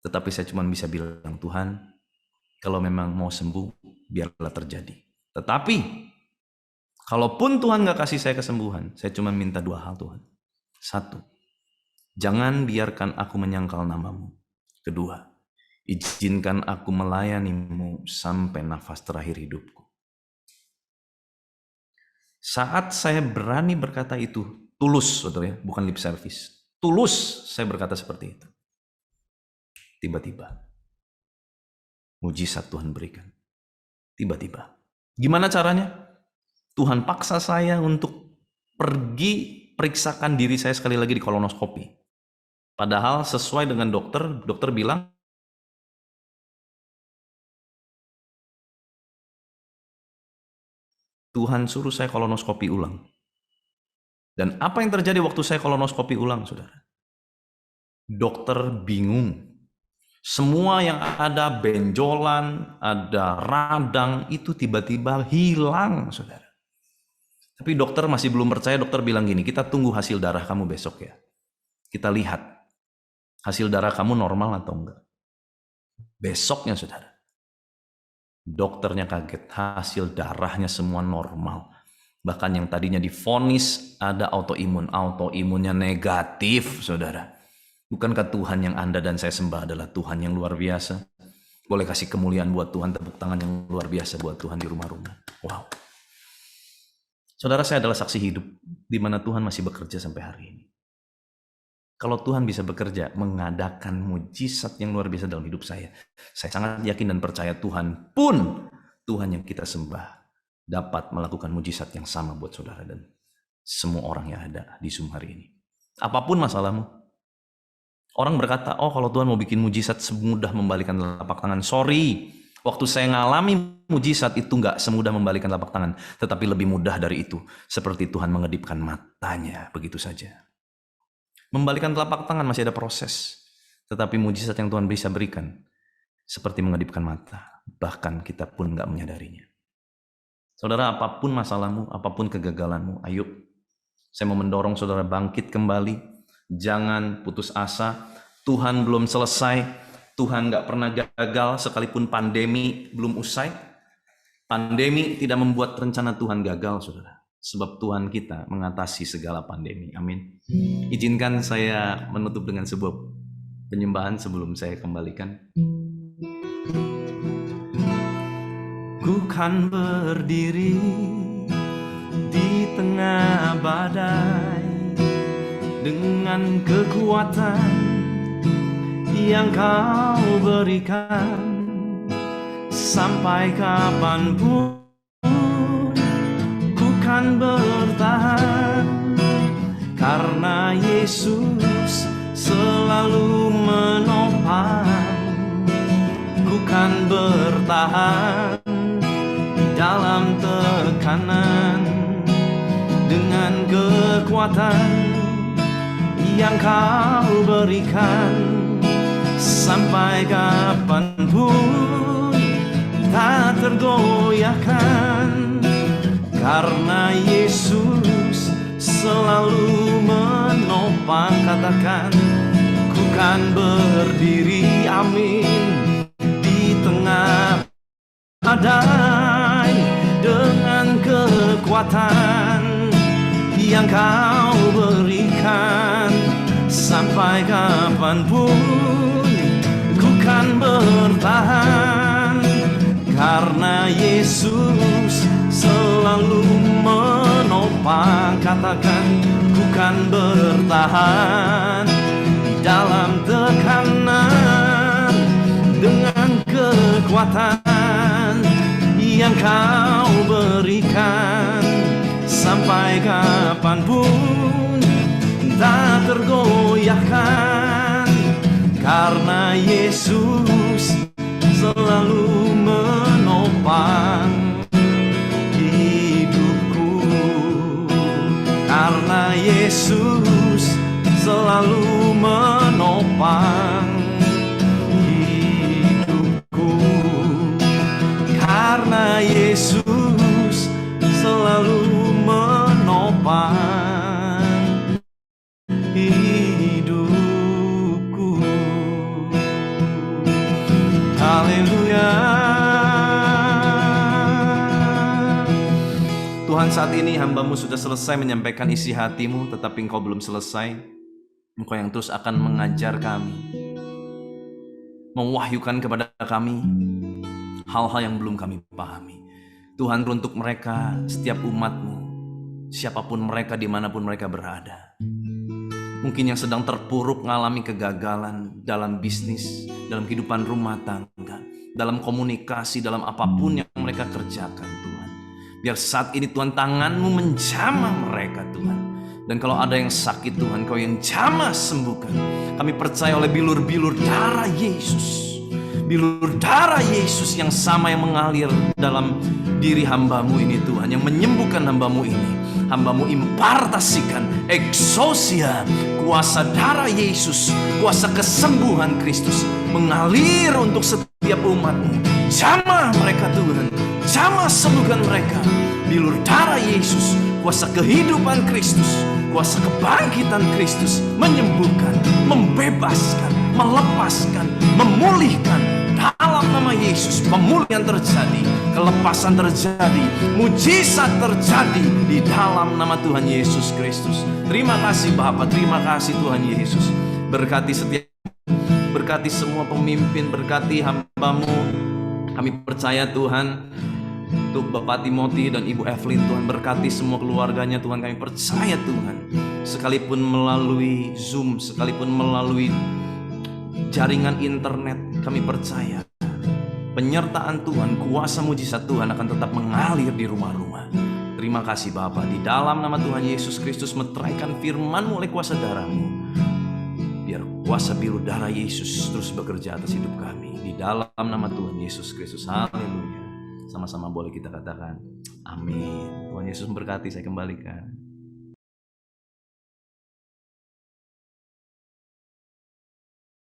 Tetapi saya cuma bisa bilang, Tuhan, kalau memang mau sembuh, biarlah terjadi. Tetapi, kalaupun Tuhan gak kasih saya kesembuhan, saya cuma minta 2 hal, Tuhan. 1, jangan biarkan aku menyangkal nama-Mu. 2, izinkan aku melayani-Mu sampai nafas terakhir hidupku. Saat saya berani berkata itu, tulus, saudara ya, bukan lip service. Tulus saya berkata seperti itu. Tiba-tiba, mujizat Tuhan berikan. Tiba-tiba. Gimana caranya? Tuhan paksa saya untuk pergi periksakan diri saya sekali lagi di kolonoskopi. Padahal sesuai dengan dokter bilang, Tuhan suruh saya kolonoskopi ulang. Dan apa yang terjadi waktu saya kolonoskopi ulang, saudara? Dokter bingung. Semua yang ada benjolan, ada radang, itu tiba-tiba hilang, saudara. Tapi dokter masih belum percaya. Dokter bilang gini, kita tunggu hasil darah kamu besok ya. Kita lihat hasil darah kamu normal atau enggak. Besoknya, saudara, dokternya kaget, hasil darahnya semua normal. Bahkan yang tadinya divonis ada autoimunnya negatif, saudara. Bukankah Tuhan yang Anda dan saya sembah adalah Tuhan yang luar biasa? Boleh kasih kemuliaan buat Tuhan, tepuk tangan yang luar biasa buat Tuhan di rumah-rumah. Wow. Saudara, saya adalah saksi hidup di mana Tuhan masih bekerja sampai hari ini. Kalau Tuhan bisa bekerja, mengadakan mujizat yang luar biasa dalam hidup saya sangat yakin dan percaya Tuhan yang kita sembah dapat melakukan mujizat yang sama buat saudara dan semua orang yang ada di Zoom hari ini. Apapun masalahmu, orang berkata, oh kalau Tuhan mau bikin mujizat semudah membalikan telapak tangan. Sorry, waktu saya ngalami mujizat itu nggak semudah membalikan telapak tangan, tetapi lebih mudah dari itu. Seperti Tuhan mengedipkan matanya, begitu saja. Membalikan telapak tangan masih ada proses, tetapi mujizat yang Tuhan bisa berikan seperti mengedipkan mata, bahkan kita pun nggak menyadarinya. Saudara, apapun masalahmu, apapun kegagalanmu, ayo, saya mau mendorong saudara bangkit kembali, jangan putus asa. Tuhan belum selesai, Tuhan nggak pernah gagal sekalipun pandemi belum usai. Pandemi tidak membuat rencana Tuhan gagal, saudara. Sebab Tuhan kita mengatasi segala pandemi. Amin. Izinkan saya menutup dengan sebuah penyembahan sebelum saya kembalikan. Ku kan berdiri di tengah badai dengan kekuatan yang Kau berikan sampai kapanpun. Kan bertahan karena Yesus selalu menopang. Ku kan bertahan di dalam tekanan dengan kekuatan yang Kau berikan sampai kapanpun tak tergoyahkan. Karena Yesus selalu menopang, katakan, ku kan berdiri, amin, di tengah badai dengan kekuatan yang Kau berikan sampai kapanpun. Ku kan bertahan karena Yesus selalu menopang, katakan, ku kan bertahan di dalam tekanan dengan kekuatan yang Kau berikan sampai kapanpun tak tergoyahkan. Karena Yesus selalu menopang hidupku. Karena Yesus selalu menopang hidupku. Karena Yesus selalu menopang hidupku. Haleluya. Tuhan, saat ini hamba-Mu sudah selesai menyampaikan isi hati-Mu, tetapi Engkau belum selesai. Engkau yang terus akan mengajar kami, mewahyukan kepada kami hal-hal yang belum kami pahami. Tuhan, untuk mereka, setiap umat-Mu, siapapun mereka, dimanapun mereka berada, mungkin yang sedang terpuruk mengalami kegagalan dalam bisnis, dalam kehidupan rumah tangga, dalam komunikasi, dalam apapun yang mereka kerjakan, Tuhan. Biar saat ini Tuhan, tangan-Mu menjamah mereka, Tuhan. Dan kalau ada yang sakit, Tuhan, Kau yang jamah sembuhkan. Kami percaya oleh bilur-bilur darah Yesus, bilur darah Yesus yang sama yang mengalir dalam diri hamba-Mu ini, Tuhan, yang menyembuhkan hamba-Mu ini. Hamba-Mu impartasikan eksosia, kuasa darah Yesus, kuasa kesembuhan Kristus mengalir untuk setiap umat-Mu. Jamah mereka, Tuhan, jamah sembuhkan mereka. Bilur darah Yesus, kuasa kehidupan Kristus, kuasa kebangkitan Kristus, menyembuhkan, membebaskan, melepaskan, memulihkan. Dalam nama Yesus, pemulihan terjadi, kelepasan terjadi, mujizat terjadi di dalam nama Tuhan Yesus Kristus. Terima kasih Bapa, terima kasih Tuhan Yesus. Berkati semua pemimpin, berkati hamba-Mu. Kami percaya Tuhan, untuk Bapak Timothy dan Ibu Evelyn, Tuhan, berkati semua keluarganya, Tuhan. Kami percaya Tuhan, sekalipun melalui Zoom, sekalipun melalui jaringan internet, kami percaya penyertaan Tuhan, kuasa mujizat Tuhan akan tetap mengalir di rumah-rumah. Terima kasih Bapa, di dalam nama Tuhan Yesus Kristus, meteraikan firman-Mu oleh kuasa darah-Mu. Biar kuasa biru darah Yesus terus bekerja atas hidup kami, di dalam nama Tuhan Yesus Kristus. Haleluya. Sama-sama boleh kita katakan amin. Tuhan Yesus memberkati. Saya kembalikan.